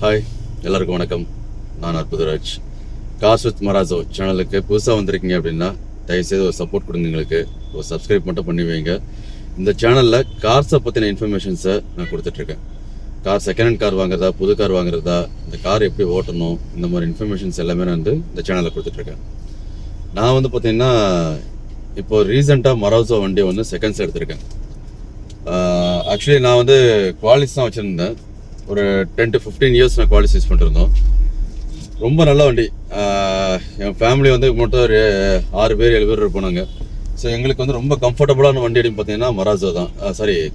Hi, எல்லாருக்கும் வணக்கம். நான் அற்புதராஜ். கார்ஸ் வித் மராசோ சேனலுக்கு புதுசாக வந்திருக்கீங்க அப்படின்னா தயவுசெய்து ஒரு சப்போர்ட் கொடுங்க. எங்களுக்கு ஒரு சப்ஸ்கிரைப் மட்டும் பண்ணி வைங்க. இந்த சேனலில் கார்ஸை பற்றின இன்ஃபர்மேஷன்ஸை நான் கொடுத்துட்ருக்கேன். கார் செகண்ட் ஹேண்ட் கார் வாங்குறதா, புது கார் வாங்குறதா, இந்த கார் எப்படி ஓட்டணும், இந்த மாதிரி இன்ஃபர்மேஷன்ஸ் எல்லாமே நான் இந்த சேனலில் கொடுத்துட்ருக்கேன். நான் பார்த்தீங்கன்னா இப்போது ரீசெண்டாக மராசோ வண்டி செகண்ட்ஸ் எடுத்திருக்கேன். ஆக்சுவலி நான் குவாலிஸ் தான் வச்சுருந்தேன். ஒரு 10 to 15 இயர்ஸ் நான் குவாலிஸ் யூஸ் பண்ணிருந்தோம். ரொம்ப நல்ல வண்டி. என் ஃபேமிலி மொத்தம் ஒரு 6 பேர் 7 பேர் இருப்போம் நாங்கள். ஸோ எங்களுக்கு ரொம்ப கம்ஃபர்டபுளான வண்டி அப்படின்னு பார்த்தீங்கன்னா மராசோ தான்.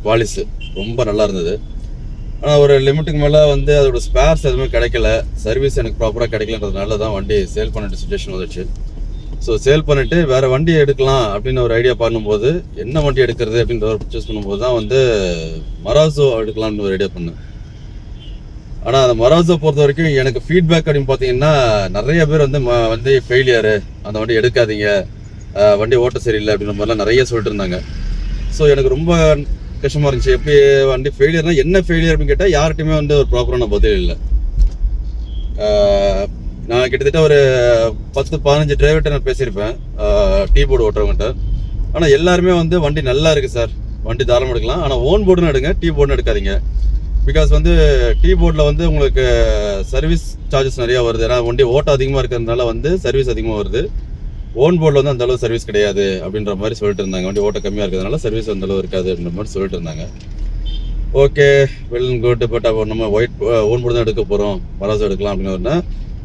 குவாலிஸ் ரொம்ப நல்லா இருந்தது. ஆனால் ஒரு லிமிட்டுக்கு மேலே அதோட ஸ்பேர்ஸ் எதுவுமே கிடைக்கல, சர்வீஸ் எனக்கு ப்ராப்பராக கிடைக்கலன்றதுனால தான் வண்டி சேல் பண்ணிட்டு சுச்சுவேஷன் வந்துச்சு. ஸோ சேல் பண்ணிவிட்டு வேறு வண்டி எடுக்கலாம் அப்படின்னு ஒரு ஐடியா பண்ணும்போது என்ன வண்டி எடுக்கிறது அப்படின்ற ஒரு பர்ச்சேஸ் பண்ணும்போது தான் மராசோ எடுக்கலாம்னு ஒரு ஐடியா பண்ணேன். ஆனால் அந்த மராசோ பொறுத்த வரைக்கும் எனக்கு ஃபீட்பேக் அப்படின்னு பார்த்தீங்கன்னா நிறைய பேர் வந்து ஃபெயிலியரு, அந்த வண்டி எடுக்காதீங்க, வண்டி ஓட்ட சரியில்லை அப்படின்ற மாதிரிலாம் நிறைய சொல்லிட்டு இருந்தாங்க. ஸோ எனக்கு ரொம்ப கஷ்டமாக இருந்துச்சு. எப்படி வண்டி ஃபெயிலியர்னால் என்ன ஃபெயிலியர் அப்படின்னு கேட்டால் யார்கிட்டையுமே ஒரு ப்ராப்பரான பதில் இல்லை. நான் கிட்டத்தட்ட ஒரு 10-15 டிரைவர்கிட்ட நான் பேசியிருப்பேன், டீ போர்டு ஓட்டுறவங்ககிட்ட. ஆனால் எல்லாருமே வண்டி நல்லா இருக்குது சார், வண்டி தாராளமாக எடுக்கலாம், ஆனால் ஓன் போர்டுன்னு எடுங்க, டீ போர்டுன்னு எடுக்காதீங்க. பிகாஸ் டீ போர்டில் உங்களுக்கு சர்வீஸ் சார்ஜஸ் நிறையா வருது. ஏன்னா வண்டி ஓட்ட அதிகமாக இருக்கிறதுனால சர்வீஸ் அதிகமாக வருது. ஓன் போர்டில் அந்தளவு சர்வீஸ் கிடையாது அப்படின்ற மாதிரி சொல்லிட்டு இருந்தாங்க. வண்டி ஓட்ட கம்மியாக இருக்கிறதுனால சர்வீஸ் அந்தளவு இருக்காது அப்படின்ற மாதிரி சொல்லிட்டு இருந்தாங்க. Okay, well good. பட் நம்ம ஓன் போர்டு தான் எடுக்க போகிறோம், மராசோ எடுக்கலாம் அப்படின்னு.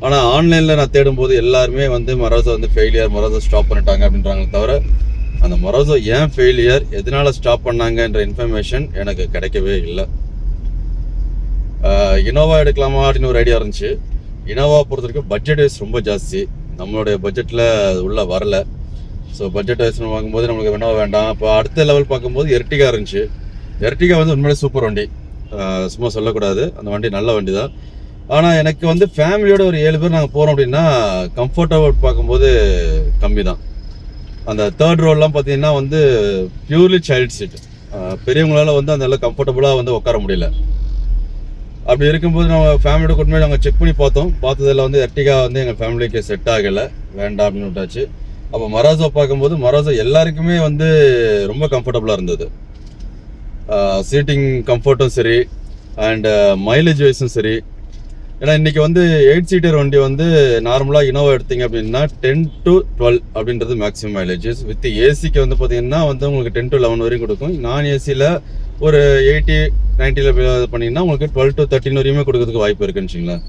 ஆனால் ஆன்லைனில் நான் தேடும்போது எல்லாருமே மராசோ ஃபெயிலியர், மராசோ ஸ்டாப் பண்ணிட்டாங்க அப்படின்றாங்க. தவிர அந்த மராசோ ஏன் ஃபெயிலியர், எதனால் ஸ்டாப் பண்ணாங்கன்ற இன்ஃபர்மேஷன் எனக்கு கிடைக்கவே இல்லை. இனோவா எடுக்கலாமா அப்படின்னு ஒரு ஐடியா இருந்துச்சு. இனோவா பொறுத்த வரைக்கும் பட்ஜெட் வைஸ் ரொம்ப ஜாஸ்தி, நம்மளுடைய பட்ஜெட்டில் உள்ளே வரல. ஸோ பட்ஜெட் வைஸ் வாங்கும்போது நம்மளுக்கு இனோவா வேண்டாம். இப்போ அடுத்த லெவல் பார்க்கும்போது எர்டிகா இருந்துச்சு. எர்டிகா உண்மையிலே சூப்பர் வண்டி, சும்மா சொல்லக்கூடாது, அந்த வண்டி நல்ல வண்டி தான். ஆனால் எனக்கு ஃபேமிலியோட ஒரு 7 பேர் நாங்கள் போகிறோம் அப்படின்னா கம்ஃபர்டபுள் பார்க்கும்போது கம்மி தான். அந்த தேர்ட் ரோலாம் பார்த்தீங்கன்னா பியூர்லி சைல்டு சீட், பெரியவங்களால அந்த நல்லா கம்ஃபர்டபுளாக உட்கார முடியல. அப்படி இருக்கும்போது நம்ம ஃபேமிலியோட கூட்டமே நாங்கள் செக் பண்ணி பார்த்ததில் எர்டிகா எங்கள் ஃபேமிலிக்கு செட் ஆகலை, வேண்டாம் அப்படின்னு விட்டாச்சு. அப்போ மராசோ பார்க்கும்போது மராசோ எல்லாருக்குமே ரொம்ப கம்ஃபர்டபுளாக இருந்தது. சீட்டிங் கம்ஃபர்ட்டும் சரி, அண்ட் மைலேஜ் வைஸும் சரி. ஏன்னா இன்றைக்கி 8 சீட்டர் வண்டி நார்மலாக இனோவா எடுத்தீங்க அப்படின்னா 10 to 12 அப்படின்றது மேக்ஸிமம் மைலேஜஸ். வித் ஏசிக்கு பார்த்தீங்கன்னா உங்களுக்கு 10 to 11 வரையும் கொடுக்கும். நான் ஏசியில் ஒரு 80-90 பண்ணிங்கன்னா உங்களுக்கு 12 to 13 வரையுமே கொடுக்கறதுக்கு வாய்ப்பு இருக்குன்னு வச்சுங்களேன்.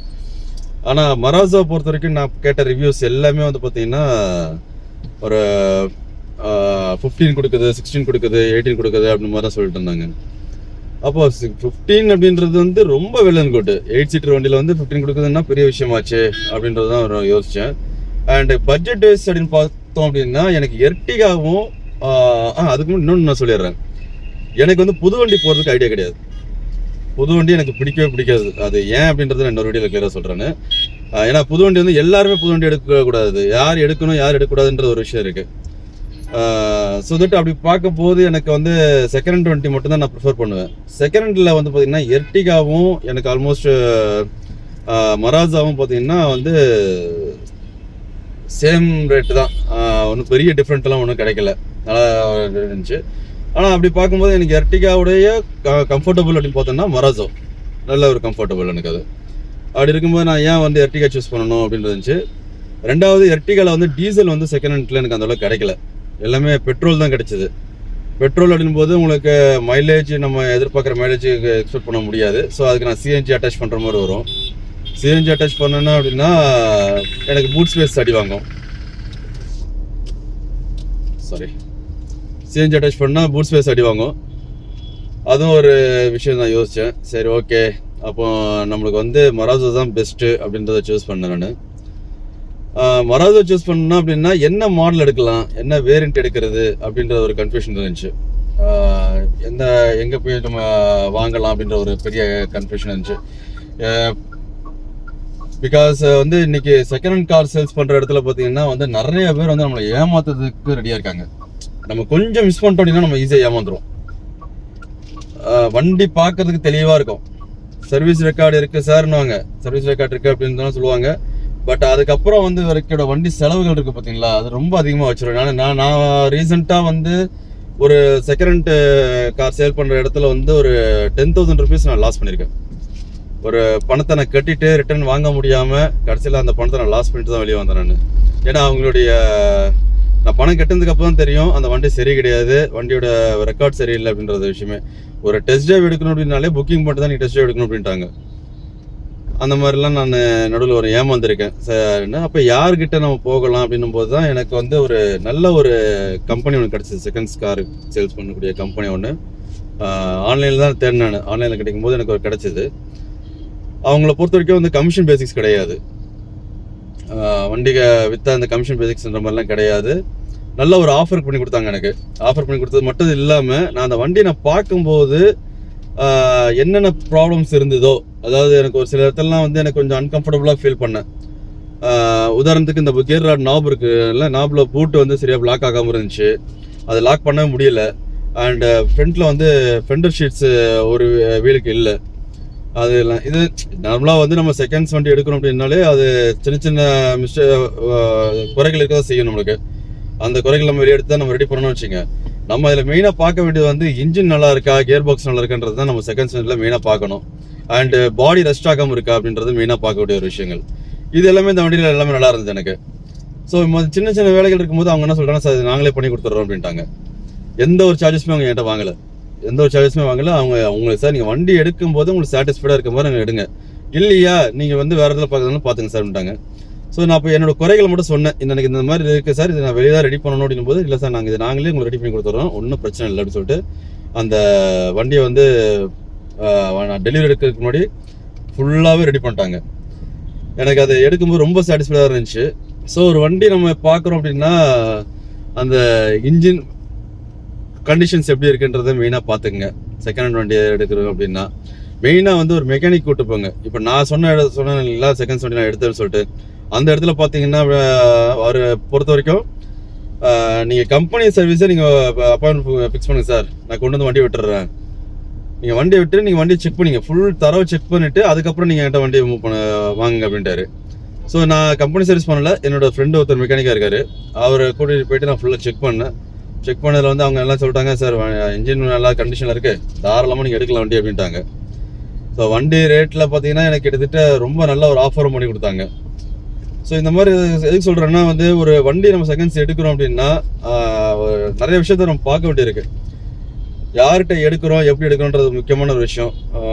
ஆனால் மராசோ பொறுத்த வரைக்கும் நான் கேட்ட ரிவ்யூஸ் எல்லாமே பார்த்தீங்கன்னா ஒரு 15 கொடுக்குது, 16 கொடுக்குது, 18 கொடுக்குது அப்படின்னு மாதிரி தான் சொல்லிட்டு இருந்தாங்க. அப்போ 15 அப்படின்றது ரொம்ப வெல் அண்ட் குட். 8 சீட்டர் வண்டியில் 15 கொடுக்குதுன்னா பெரிய விஷயமாச்சு அப்படின்றது தான் யோசித்தேன். அண்ட் பட்ஜெட் வைஸ் அப்படின்னு பார்த்தோம் அப்படின்னா எனக்கு எர்டிகாவும் அதுக்கு இன்னொன்று நான் சொல்லிடுறேன். எனக்கு புது வண்டி போகிறதுக்கு ஐடியா கிடையாது. புது வண்டி எனக்கு பிடிக்கவே பிடிக்காது. அது ஏன் அப்படின்றது நான் இன்னொரு வீடியோவில் கிளியராக சொல்கிறேன்னு. ஏன்னா புது வண்டி எல்லாருமே புது வண்டி எடுக்கக்கூடாது, யார் எடுக்கணும் யார் எடுக்கக்கூடாதுன்ற ஒரு விஷயம் இருக்குது. ஸோ தட் அப்படி பார்க்கும்போது எனக்கு செகண்ட் ஹேண்ட் வண்டி மட்டும் தான் நான் ப்ரிஃபர் பண்ணுவேன். செகண்ட் ஹேண்டில் பார்த்தீங்கன்னா எர்டிகாவும் எனக்கு ஆல்மோஸ்ட் மராசாவும் பார்த்தீங்கன்னா சேம் ரேட்டு தான், ஒன்றும் பெரிய டிஃப்ரெண்ட்லாம் ஒன்றும் கிடைக்கல, நல்லா இருந்துச்சு. ஆனால் அப்படி பார்க்கும்போது எனக்கு எர்டிகாவுடைய கம்ஃபர்டபுள் அப்படின்னு பார்த்தோன்னா மராசோ நல்ல ஒரு கம்ஃபர்டபுள் எனக்கு. அது அப்படி இருக்கும்போது நான் ஏன் எர்டிகா சூஸ் பண்ணணும் அப்படின்னு இருந்துச்சு. ரெண்டாவது எர்டிகாவில் டீசல் செகண்ட் ஹேண்டில் எனக்கு அந்த அளவுக்கு கிடைக்கல, எல்லாமே பெட்ரோல் தான் கிடைச்சிது. பெட்ரோல் அப்படின் போது உங்களுக்கு மைலேஜ் நம்ம எதிர்பார்க்குற மைலேஜ் எக்ஸ்பெக்ட் பண்ண முடியாது. ஸோ அதுக்கு நான் சிஎன்ஜி அட்டாச் பண்ணுற மாதிரி வரும். சிஎன்ஜி அட்டாச் பண்ணேன்னா அப்படின்னா எனக்கு பூட் ஸ்பேஸ் அடி வாங்கும். சிஎன்ஜி அட்டாச் பண்ணால் பூட் ஸ்பேஸ் அடி வாங்கும். அதுவும் ஒரு விஷயம் தான் யோசித்தேன். சரி, ஓகே, அப்போ நம்மளுக்கு மராசோ தான் பெஸ்ட்டு அப்படின்றத சூஸ் பண்ணேன் நான். மராசோ சூஸ் பண்ணணும் அப்படின்னா என்ன மாடல் எடுக்கலாம், என்ன வேரியண்ட் எடுக்கிறது அப்படின்ற ஒரு கன்ஃபியூஷன் இருந்துச்சு. எங்கே போய் நம்ம வாங்கலாம் அப்படின்ற ஒரு பெரிய கன்ஃபியூஷன் இருந்துச்சு. பிகாஸ் இன்னைக்கு செகண்ட் ஹேண்ட் கார் சேல்ஸ் பண்ணுற இடத்துல பார்த்தீங்கன்னா நிறைய பேர் நம்மளை ஏமாத்துறதுக்கு ரெடியாக இருக்காங்க. நம்ம கொஞ்சம் மிஸ் பண்ணிட்டோம் அப்படின்னா நம்ம ஈஸியாக ஏமாந்துடும். வண்டி பார்க்கறதுக்கு தெளிவாக இருக்கும், சர்வீஸ் ரெக்கார்டு இருக்குது சார்னுவாங்க, சர்வீஸ் ரெக்கார்டு இருக்குது அப்படின்னு தான் சொல்லுவாங்க. பட் அதுக்கப்புறம் வந்து வரைக்கும் வண்டி செலவுகள் இருக்குது பார்த்தீங்களா, அது ரொம்ப அதிகமாக வச்சுருவேன். நான் ரீசெண்டாக வந்து ஒரு செகண்ட் ஹேண்ட் கார் சேல் பண்ணுற இடத்துல வந்து ஒரு 10,000 rupees நான் லாஸ் பண்ணியிருக்கேன். ஒரு பணத்தை நான் கட்டிட்டு ரிட்டர்ன் வாங்க முடியாமல் கடைசியில் அந்த பணத்தை நான் லாஸ் பண்ணிட்டு தான் வெளியே வந்தேன் நான். ஏன்னா அவங்களுடைய நான் பணம் கட்டினதுக்கு அப்புறம் தான் தெரியும் அந்த வண்டி சரி கிடையாது, வண்டியோட ரெக்கார்ட் சரியில்லை அப்படின்றது விஷயமே. ஒரு டெஸ்ட் டிரைவ் எடுக்கணும் அப்படின்னாலே புக்கிங் பண்ணிட்டு தான் நீ டெஸ்ட் டிரைவ் எடுக்கணும் அப்படின்ட்டாங்க. அந்த மாதிரிலாம் நான் நடுவில் ஒரு ஏமாந்துருக்கேன். அப்போ யார்கிட்ட நம்ம போகலாம் அப்படின்னும் போது தான் எனக்கு வந்து ஒரு நல்ல ஒரு கம்பெனி ஒன்று கிடச்சிது. செகண்ட்ஸ் கார் சேல்ஸ் பண்ணக்கூடிய கம்பெனி ஒன்று ஆன்லைனில் தான் தேடினேன். ஆன்லைனில் கிடைக்கும் போது எனக்கு ஒரு கிடச்சிது. அவங்கள பொறுத்த வரைக்கும் வந்து கமிஷன் பேசிக்ஸ் கிடையாது, வண்டிகை விற்றா அந்த கமிஷன் பேசிக்ஸ்ன்ற மாதிரிலாம் கிடையாது. நல்ல ஒரு ஆஃபர் பண்ணி கொடுத்தாங்க. எனக்கு ஆஃபர் பண்ணி கொடுத்தது மட்டும் இல்லாமல் நான் அந்த வண்டியை நான் பார்க்கும்போது என்னென்ன ப்ராப்ளம்ஸ் இருந்ததோ, அதாவது எனக்கு ஒரு சில இடத்துலலாம் வந்து எனக்கு கொஞ்சம் அன்கம்ஃபர்டபுளாக ஃபீல் பண்ணேன். உதாரணத்துக்கு இந்த கியர் ராட் நாப் இருக்குல்ல, நாப்பில் பூட்டு வந்து சரியாக லாக் ஆகாமல் இருந்துச்சு, அதை லாக் பண்ண முடியல. அண்டு ஃப்ரண்ட்டில் வந்து ஃபெண்டர் ஷீட்ஸு ஒரு வீலுக்கு இல்லை. அது இது நார்மலாக வந்து நம்ம செகண்ட்ஸ் வண்டி எடுக்கணும் அப்படின்னாலே அது சின்ன சின்ன குறைகள் இருக்க தான் செய்யும். நம்மளுக்கு அந்த குறைகள் நம்ம வெளியே எடுத்து தான் நம்ம ரெடி பண்ணணும்னு வச்சுங்க. நம்ம அதில் மெயினாக பார்க்க வேண்டியது வந்து இன்ஜின் நல்லா இருக்கா, கியர் பாக்ஸ் நல்லா இருக்கான்றது தான் நம்ம செகண்ட்ஸ் வண்டியில் மெயினாக பார்க்கணும். அண்டு பாடி ரெஸ்ட் ஆகாமல் இருக்கா அப்படின்றது மெயினாக பார்க்கக்கூடிய ஒரு விஷயங்கள். இது எல்லாமே இந்த வண்டியில் எல்லாமே நல்லா இருந்தது எனக்கு. ஸோ சின்ன சின்ன வேலைகள் இருக்கும்போது அவங்க என்ன சொல்கிறாங்க, சார் நாங்களே பண்ணி கொடுத்துட்றோம் அப்படின்ட்டாங்க. எந்த ஒரு சார்ஜஸுமே அவங்க என்கிட்ட வாங்கலை, எந்த ஒரு சார்ஜஸுமே வாங்கலை. அவங்களுக்கு சார் நீங்கள் வண்டி எடுக்கும்போது உங்களுக்கு சாட்டிஸ்ஃபைடாக இருக்க மாதிரி நாங்கள் எடுங்க, இல்லையா நீங்கள் வந்து வேறு இடத்துல பார்க்குறதுனால பார்த்துங்க சார் அப்படின்ட்டாங்க. ஸோ நான் இப்போ என்னோட குறைகளை மட்டும் சொன்னேன், எனக்கு இந்த மாதிரி இருக்குது சார், இதை நான் வெளியே தான் ரெடி பண்ணணும் அப்படின் போது, இல்லை சார் நாங்கள் இதை நாங்களே உங்களுக்கு ரெடி பண்ணி கொடுத்துட்றோம், ஒன்றும் பிரச்சனை இல்லை அப்படின்னு சொல்லிட்டு அந்த வண்டியை வந்து நான் டெலிவரி எடுக்கிறதுக்கு முன்னாடி ஃபுல்லாகவே ரெடி பண்ணிட்டாங்க. எனக்கு அதை எடுக்கும்போது ரொம்ப சாட்டிஸ்ஃபைடாக இருந்துச்சு. ஸோ ஒரு வண்டி நம்ம பார்க்குறோம் அப்படின்னா அந்த இன்ஜின் கண்டிஷன்ஸ் எப்படி இருக்குன்றதை மெயினாக பார்த்துக்குங்க. செகண்ட் ஹேண்ட் வண்டியை எடுக்கிறோம் அப்படின்னா மெயினாக வந்து ஒரு மெக்கானிக் கூட்டு போங்க. இப்போ நான் சொன்னேன் இல்லைங்களா, செகண்ட்ஸ் வண்டி நான் எடுத்தேன்னு சொல்லிட்டு, அந்த இடத்துல பார்த்தீங்கன்னா அவர் பொறுத்த வரைக்கும் நீங்கள் கம்பெனி சர்வீஸை நீங்கள் அப்பாயின்மெண்ட் ஃபிக்ஸ் பண்ணுங்கள் சார், நான் கொண்டு வந்து வண்டி விட்டுறேன், நீங்கள் வண்டியை விட்டு நீங்கள் வண்டியை செக் பண்ணிங்க, ஃபுல் தரவை செக் பண்ணிவிட்டு அதுக்கப்புறம் நீங்கள் என்கிட்ட வண்டியை மூவ் பண்ண வாங்க அப்படின்ட்டாரு. ஸோ நான் கம்பெனி சர்வீஸ் பண்ணலை, என்னோட ஃப்ரெண்டு ஒருத்தர் மெக்கானிக்காக இருக்கார், அவரை கூட்டிகிட்டு போயிட்டு நான் ஃபுல்லாக செக் பண்ணேன். செக் பண்ணதில் வந்து அவங்க எல்லாம் சொல்லிட்டாங்க, சார் இன்ஜின் நல்லா கண்டிஷனில் இருக்குது, தாராளமாக நீங்கள் எடுக்கலாம் வண்டி அப்படின்ட்டாங்க. ஸோ வண்டி ரேட்டில் பார்த்தீங்கன்னா எனக்கு கிட்டத்தட்ட ரொம்ப நல்ல ஒரு ஆஃபரும் பண்ணி கொடுத்தாங்க. ஸோ இந்த மாதிரி எதுக்கு சொல்கிறேன்னா வந்து ஒரு வண்டி நம்ம செகண்ட்ஸ் எடுக்கிறோம் அப்படின்னா நிறைய விஷயத்த நம்ம பார்க்க வேண்டியிருக்கு. யார்கிட்ட எடுக்கிறோம், எப்படி எடுக்கிறோன்றது முக்கியமான ஒரு விஷயம்.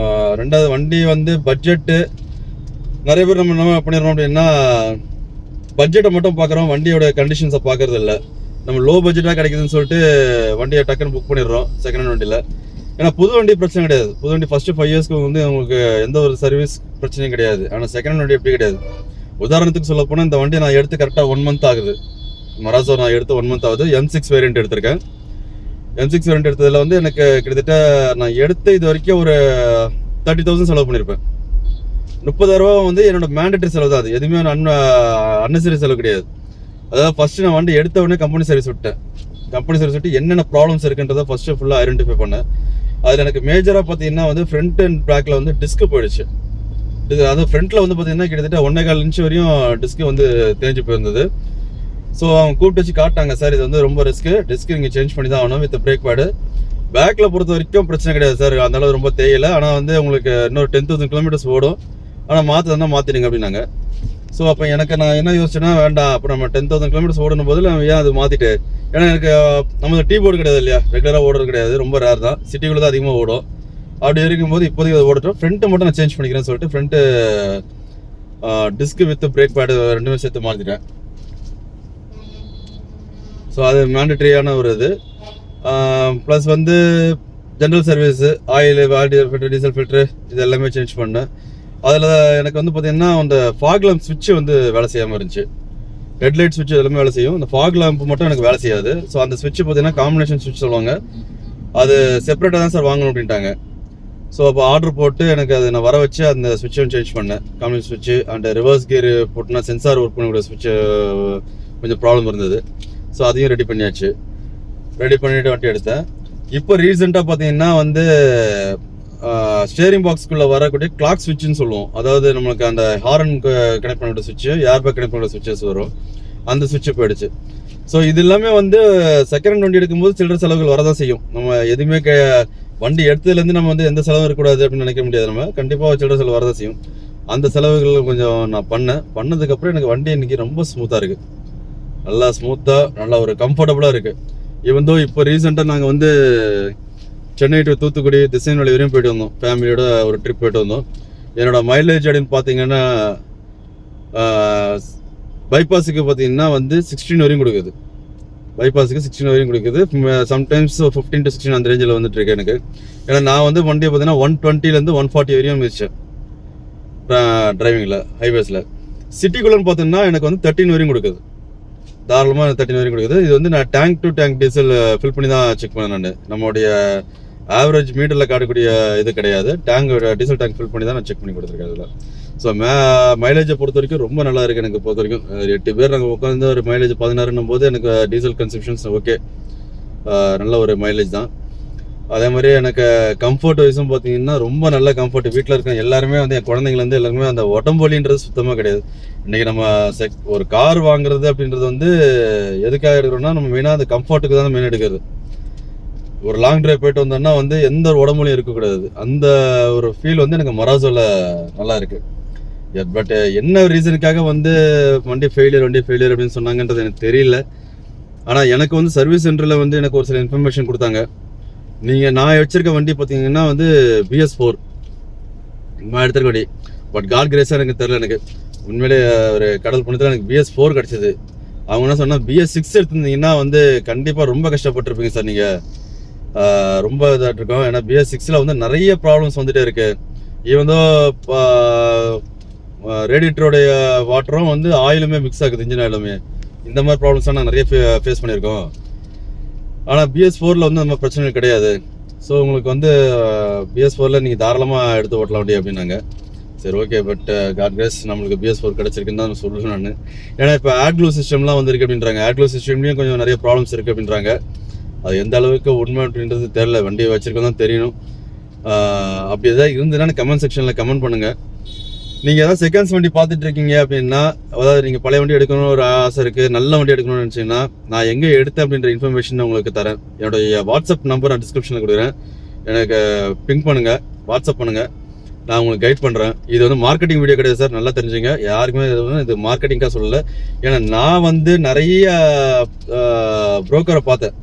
ரெண்டாவது வண்டி வந்து பட்ஜெட்டு, நிறைய பேர் நம்ம என்ன பண்ணிடுறோம் அப்படின்னா பட்ஜெட்டை மட்டும் பார்க்குறோம், வண்டியோட கண்டிஷன்ஸை பார்க்கறது இல்லை. நம்ம லோ பட்ஜெட்டாக கிடைக்குதுன்னு சொல்லிட்டு வண்டியை டக்குன்னு புக் பண்ணிடுறோம் செகண்ட் ஹேண்ட் வண்டியில். ஏன்னா புது வண்டி பிரச்சனை கிடையாது, புது வண்டி ஃபஸ்ட்டு 5 இயர்ஸ்க்கு வந்து உங்களுக்கு எந்த ஒரு சர்வீஸ் பிரச்சனையும் கிடையாது. ஆனால் செகண்ட் ஹேண்ட் வண்டி எப்படி கிடையாது. உதாரணத்துக்கு சொல்ல போனால் இந்த வண்டி நான் எடுத்து கரெக்டாக 1 month ஆகுது. மராசோ நான் எடுத்து 1 month ஆகுது. M6 வேரியண்ட் எடுத்திருக்கேன். M6 வேரியண்ட் எடுத்ததில் வந்து எனக்கு கிட்டத்தட்ட நான் எடுத்து இது வரைக்கும் ஒரு 30,000 செலவு பண்ணியிருப்பேன். 30,000 வந்து என்னோட மேண்டட்டரி செலவு தான். அது எதுவுமே அன்னெசரி செலவு கிடையாது. அதாவது ஃபஸ்ட்டு நான் வண்டி எடுத்த உடனே கம்பெனி சர்வீஸ் விட்டேன். கம்பெனி சர்வீஸ் விட்டு என்னென்ன ப்ராப்ளம்ஸ் இருக்குன்றதை ஃபஸ்ட்டு ஃபுல்லாக ஐடென்டிஃபை பண்ணேன். அதில் எனக்கு மேஜராக பார்த்தீங்கன்னா வந்து ஃப்ரண்ட் அண்ட் பேக்கில் வந்து டிஸ்க்கு போயிடுச்சு. அது ஃப்ரண்ட்டில் வந்து பார்த்தீங்கன்னா கிட்டத்தட்ட 1.25 inch வரையும் டிஸ்க்கு வந்து தேஞ்சு போயிருந்தது. ஸோ அவங்க கூப்பிட்டு வச்சு காட்டாங்க, சார் இது வந்து ரொம்ப டிஸ்க்கு நீங்கள் சேஞ்ச் பண்ணி தான் ஆகணும் வித் பிரேக் பேடு. பேக்கில் பொறுத்த வரைக்கும் பிரச்சனை கிடையாது சார், அந்தளவு ரொம்ப தேயலை. ஆனால் வந்து உங்களுக்கு இன்னொரு 10,000 kilometers ஓடும், ஆனால் மாற்றுறதுனா மாற்றிடுங்க அப்படின்னாங்க. ஸோ அப்போ நான் என்ன யோசிச்சேன்னா, வேண்டாம், அப்போ நம்ம 10,000 kilometers ஓடணும் போதில் நம்ம ஏன் அது மாற்றிட்டு, ஏன்னா எனக்கு நம்ம டீ போர்டு கிடையாது இல்லையா, ரெகுலராக ஓடுறது கிடையாது, ரொம்ப ரேர் தான், சிட்டிக்குள்ளே தான் அதிகமாக ஓடும். அப்படி இருக்கும்போது இப்போதைக்கு அதை ஓடட்டும், ஃப்ரண்ட்டு மட்டும் நான் சேஞ்ச் பண்ணிக்கிறேன்னு சொல்லிட்டு front disc with brake pad ரெண்டுமே சேர்த்து மாற்றிட்டேன். ஸோ அது மேண்டட்ரியான ஒரு இது. ப்ளஸ் வந்து general service, oil, filter, diesel filter இது எல்லாமே சேஞ்ச் பண்ணேன். அதில் எனக்கு வந்து பார்த்திங்கன்னா அந்த ஃபாக் லேம்ப் ஸ்விட்ச்சு வந்து வேலை செய்யாமல் இருந்துச்சு. ஹெட்லைட் ஸ்விட்ச் எல்லாமே வேலை செய்யும், இந்த ஃபாக் லேம்ப் மட்டும் எனக்கு வேலை செய்யாது. ஸோ அந்த ஸ்விட்ச்சு பார்த்திங்கன்னா காம்பினேஷன் ஸ்விட்ச் சொல்லுவாங்க, அது செப்பரேட்டாக தான் சார் வாங்கணும் அப்படின்ட்டாங்க. ஸோ அப்போ ஆர்டர் போட்டு எனக்கு அதை நான் வர வச்சு அந்த ஸ்விட்சும் சேஞ்ச் பண்ணேன், காம்பினேஷன் ஸ்விட்ச்சு. அண்ட் ரிவர்ஸ் கியர் போட்டுனா சென்சார் ஒர்க் பண்ணக்கூடிய ஸ்விட்ச்சு கொஞ்சம் ப்ராப்ளம் இருந்தது. ஸோ அதையும் ரெடி பண்ணியாச்சு. ரெடி பண்ணிவிட்டு வண்டி எடுத்தேன். இப்போ ரீசெண்டாக பார்த்தீங்கன்னா வந்து ஸ்டேரிங் பாக்ஸ்க்குள்ளே வரக்கூடிய கிளாக் ஸ்விட்ச்னு சொல்லுவோம். அதாவது நம்மளுக்கு அந்த ஹாரன் கனெக்ட் பண்ண சுவிட்சு, ஏர்பேக் கனெக்ட் பண்ண சுவிட்சஸ் வரும், அந்த சுவிட்சு போயிடுச்சு. ஸோ இது எல்லாமே வந்து செகண்ட் ஹேண்ட் வண்டி எடுக்கும்போது சில்லற செலவுகள் வரதான் செய்யும். நம்ம எதுவுமே வண்டி எடுத்ததுலேருந்து நம்ம வந்து எந்த செலவும் இருக்கக்கூடாது அப்படின்னு நினைக்க முடியாது. நம்ம கண்டிப்பாக சில்லற செலவு வரதான் செய்யும். அந்த செலவுகள் கொஞ்சம் நான் பண்ணதுக்கப்புறம் எனக்கு வண்டி இன்னைக்கு ரொம்ப ஸ்மூத்தாக இருக்குது. நல்லா ஸ்மூத்தாக, நல்லா ஒரு கம்ஃபர்டபுளாக இருக்குது. ஈவன் தோ இப்போ ரீசெண்டாக நாங்கள் வந்து சென்னை டு தூத்துக்குடி திசைவெளி வரையும் போயிட்டு வந்தோம். ஃபேமிலியோட ஒரு ட்ரிப் போயிட்டு வந்தோம். என்னோடய மைலேஜ் அப்படின்னு பார்த்தீங்கன்னா பைபாஸுக்கு பார்த்தீங்கன்னா வந்து 16 வரையும் கொடுக்குது. பைபாஸுக்கு 16 வரையும் கொடுக்குது. சம்டைம்ஸ் 15 to 16 அந்த ரேஞ்சில் வந்துட்டு இருக்கு எனக்கு. ஏன்னா நான் வந்து வண்டியை பார்த்தீங்கன்னா 120லேருந்து 140 வரையும் மிதிச்சேன் டிரைவிங்கில், ஹைவேஸில். சிட்டிக்குள்ளன்னு பார்த்தீங்கன்னா எனக்கு வந்து 13 வரையும் கொடுக்குது. தாராளமாக 13 வரையும் கொடுக்குது. இது வந்து நான் tank to tank diesel fill பண்ணி தான் செக் பண்ணேன் நான். நம்மளுடைய ஆவரேஜ் மீட்டரில் காட்டக்கூடிய இது கிடையாது. டீசல் டேங்க் ஃபில் பண்ணி தான் நான் செக் பண்ணி கொடுத்துருக்கேன் அதில். ஸோ மைலேஜை பொறுத்த வரைக்கும் ரொம்ப நல்லா இருக்குது எனக்கு பொறுத்த வரைக்கும். 8 பேர் நாங்கள் உட்காந்து ஒரு மைலேஜ் 16ன்னும் போது எனக்கு டீசல் கன்சப்ஷன்ஸ் ஓகே, நல்ல ஒரு மைலேஜ் தான். அதே மாதிரி எனக்கு கம்ஃபர்ட் வைஸும் பார்த்தீங்கன்னா ரொம்ப நல்ல கம்ஃபர்ட். வீட்டில் இருக்க எல்லாருமே வந்து என் குழந்தைங்கலேருந்து எல்லாருமே அந்த உடம்பொலின்றது சுத்தமாக கிடையாது. இன்றைக்கி நம்ம ஒரு கார் வாங்குறது அப்படின்றது வந்து எதுக்காக எடுக்கிறோம்னா நம்ம மெயினாக அந்த கம்ஃபர்ட்டுக்கு தான் மெயின் எடுக்கிறது. ஒரு லாங் டிரைவ் போயிட்டு வந்தோம்னா வந்து எந்த ஒரு உடம்புலையும் இருக்கக்கூடாது. அந்த ஒரு ஃபீல் வந்து எனக்கு மராசோவில் நல்லா இருக்குது. பட் என்ன ரீசனுக்காக வந்து வண்டி ஃபெயிலியர் அப்படின்னு சொன்னாங்கன்றது எனக்கு தெரியல. ஆனால் எனக்கு வந்து சர்வீஸ் சென்டரில் வந்து எனக்கு ஒரு சில இன்ஃபர்மேஷன் கொடுத்தாங்க. நான் வச்சிருக்க வண்டி பார்த்தீங்கன்னா வந்து BS4 நான் எடுத்துருக்க வண்டி. பட் காட் கிரேஸாக எனக்கு தெரில. எனக்கு உண்மையிலே ஒரு கடல் புண்ணியத்தில் எனக்கு BS4 கிடச்சிது. அவங்க என்ன சொன்னால் BS6 எடுத்துருந்தீங்கன்னா வந்து கண்டிப்பாக ரொம்ப கஷ்டப்பட்டுருப்பீங்க சார் நீங்கள், ரொம்ப இதாக இருக்கும். ஏன்னா BS6ல் வந்து நிறைய ப்ராப்ளம்ஸ் வந்துகிட்டே இருக்குது. ஈவன் தோ ரேடியேட்டருடைய வாட்டரும் வந்து ஆயிலுமே மிக்ஸ் ஆகுது, இன்ஜின் ஆயிலுமே. இந்த மாதிரி ப்ராப்ளம்ஸ் நான் நிறைய ஃபேஸ் பண்ணியிருக்கோம். ஆனால் BS4ல் வந்து அந்த மாதிரி பிரச்சனை கிடையாது. ஸோ உங்களுக்கு வந்து BS4ல் நீங்கள் தாராளமாக எடுத்து ஓட்டலாம் வண்டி அப்படின்னாங்க. சரி ஓகே, பட் காட் கிரேஸ் நம்மளுக்கு BS4 கிடச்சிருக்குன்னு தான் சொல்லுவேன் நான். ஏன்னா இப்போ ஆட்க்ளூ சிஸ்டம்லாம் வந்துருக்கு அப்படின்றாங்க. ஆட்க்ளூ சிஸ்டம்லேயும் கொஞ்சம் நிறைய ப்ராப்ளம்ஸ் இருக்குது அப்படின்றாங்க. அது எந்த அளவுக்கு உண்மை அப்படின்றது தெரில, வண்டி வச்சுருக்கோம் தான் தெரியணும். அப்படி எதாவது இருந்ததுன்னா கமெண்ட் செக்ஷனில் கமெண்ட் பண்ணுங்கள். நீங்கள் ஏதாவது செகண்ட்ஸ் வண்டி பார்த்துட்டு இருக்கீங்க அப்படின்னா, அதாவது நீங்கள் பழைய வண்டி எடுக்கணும்னு ஒரு ஆசை இருக்குது, நல்ல வண்டி எடுக்கணும்னு நினச்சிங்கன்னா நான் எங்கே எடுத்தேன் அப்படின்ற இன்ஃபர்மேஷன் உங்களுக்கு தரேன். என்னுடைய வாட்ஸ்அப் நம்பர் நான் டிஸ்கிரிப்ஷனில் கொடுக்குறேன். எனக்கு பிங்க் பண்ணுங்கள், வாட்ஸ்அப் பண்ணுங்கள், நான் உங்களுக்கு கைட் பண்ணுறேன். இது வந்து மார்க்கெட்டிங் வீடியோ கிடையாது சார், நல்லா தெரிஞ்சுங்க. யாருக்குமே இது மார்க்கெட்டிங்காக சொல்லலை. ஏன்னா நான் வந்து நிறைய புரோக்கரை பார்த்தேன்,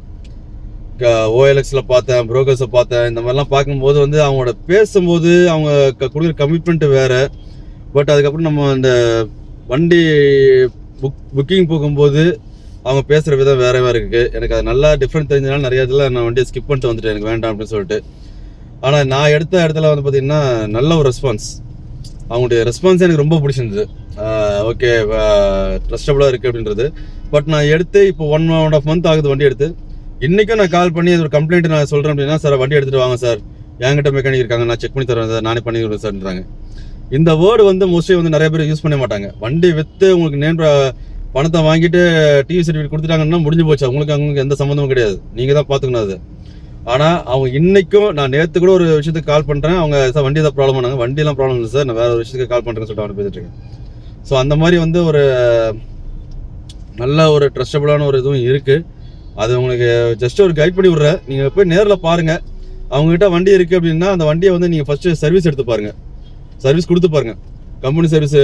OLXில் பார்த்தேன், புரோக்கர்ஸை பார்த்தேன். இந்த மாதிரிலாம் பார்க்கும்போது வந்து அவங்களோட பேசும்போது அவங்க கொடுக்குற கமிட்மெண்ட்டு வேறு. பட் அதுக்கப்புறம் நம்ம அந்த வண்டி புக்கிங் போகும்போது அவங்க பேசுகிற விதம் வேறு இருக்குது. எனக்கு அது நல்லா டிஃப்ரெண்ட் தெரிஞ்சதுனால நிறைய இடத்துல நான் வண்டியை ஸ்கிப் பண்ணிட்டு வந்துட்டேன், எனக்கு வேண்டாம் அப்படின்னு சொல்லிட்டு. ஆனால் நான் எடுத்த இடத்துல வந்து பார்த்திங்கன்னா நல்ல ஒரு ரெஸ்பான்ஸ், அவங்களுடைய ரெஸ்பான்ஸ் எனக்கு ரொம்ப பிடிச்சிருந்தது. ஓகே, ட்ரஸ்டபுளாக இருக்குது அப்படின்றது. பட் நான் எடுத்து இப்போ 1.5 month ஆகுது வண்டி எடுத்து. இன்றைக்கும் நான் கால் பண்ணி ஒரு கம்ப்ளைண்ட் நான் சொல்கிறேன் அப்படின்னா, சார் வண்டி எடுத்துகிட்டு வாங்க சார், என்கிட்ட மெக்கானிக் இருக்காங்க, நான் செக் பண்ணி தரேன் சார், நானே பண்ணி கொடுறேன் சார்ன்றாங்க. இந்த வேர்டு வந்து மோஸ்ட்லி வந்து நிறைய பேர் யூஸ் பண்ண மாட்டாங்க. வண்டி விற்று உங்களுக்கு நேம் பணத்தை வாங்கிட்டு டிவி சர்டிஃபிகேட் கொடுத்துட்டாங்கன்னா முடிஞ்சு போச்சு, அவங்களுக்கு எந்த சம்மந்தமும் கிடையாது, நீங்கள் தான் பார்த்துக்கணும் அது. ஆனால் அவங்க இன்றைக்கும், நான் நேற்று கூட ஒரு விஷயத்துக்கு கால் பண்ணுறேன், அவங்க சார் வண்டி தான் ப்ராப்ளம் பண்ணாங்க, வண்டியெலாம் ப்ராப்ளம் இல்லை சார், நான் வேறு ஒரு விஷயத்துக்கு கால் பண்ணுறேன்னு சொல்லிட்டு அவனை பேசிட்டு இருக்கேன். ஸோ அந்த மாதிரி வந்து ஒரு நல்ல ஒரு ட்ரஸ்டபுளான ஒரு இதுவும் இருக்குது. அது உங்களுக்கு ஜஸ்ட் ஒரு கைட் பண்ணி விட்றேன். நீங்கள் போய் நேரில் பாருங்கள். அவங்ககிட்ட வண்டி இருக்குது அப்படின்னா அந்த வண்டியை வந்து நீங்கள் ஃபஸ்ட்டு சர்வீஸ் எடுத்து பாருங்கள், சர்வீஸ் கொடுத்து பாருங்கள். கம்பெனி சர்வீஸ்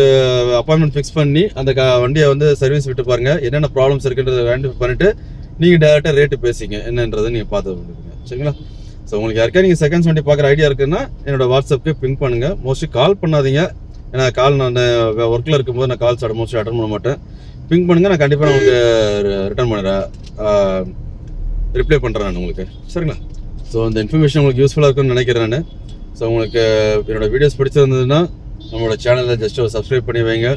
அப்பாயின்மெண்ட் ஃபிக்ஸ் பண்ணி அந்த வண்டியை வந்து சர்வீஸ் விட்டு பாருங்கள், என்னென்ன ப்ராப்ளம்ஸ் இருக்குன்றதை வேண்டி பண்ணிவிட்டு நீங்கள் டேரெக்டாக ரேட்டு பேசிங்க என்னன்றதை நீங்கள் பார்த்து வந்துடுங்க, சரிங்களா? ஸோ உங்களுக்கு யாருக்கா நீங்கள் செகண்ட்ஸ் வண்டி பார்க்குற ஐடியா இருக்குன்னா என்னோடய வாட்ஸ்அப்புக்கு பிங்க் பண்ணுங்கள். மோஸ்ட்லி கால் பண்ணாதீங்க, ஏன்னா கால் நான் ஒர்க்கில் இருக்கும்போது நான் கால்ஸ் மோஸ்ட்லி அட்டன் பண்ண மாட்டேன். பிங்க் பண்ணுங்கள், நான் கண்டிப்பாக நான் உங்களுக்கு ரிட்டர்ன் பண்ணுறேன், ரிப்ளை பண்ணுறேன் நான் உங்களுக்கு, சரிங்களா? ஸோ இந்த இன்ஃபர்மேஷன் உங்களுக்கு யூஸ்ஃபுல்லாக இருக்குன்னு நினைக்கிறேன் நான். ஸோ உங்களுக்கு என்னோடய வீடியோஸ் பிடிச்சிருந்ததுன்னா நம்மளோட சேனலில் ஜஸ்ட் ஒரு சப்ஸ்கிரைப் பண்ணி வைங்க.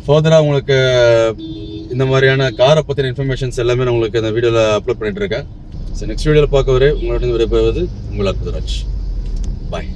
ஃபர்தராக உங்களுக்கு இந்த மாதிரியான காரை பற்றின இன்ஃபர்மேஷன்ஸ் எல்லாமே நான் உங்களுக்கு இந்த வீடியோவில் அப்லோட் பண்ணிகிட்டு இருக்கேன். ஸோ நெக்ஸ்ட் வீடியோவில் பார்க்க வரை உங்களோட விடைபெறுவது உங்கள் அற்புதராஜ். பாய்.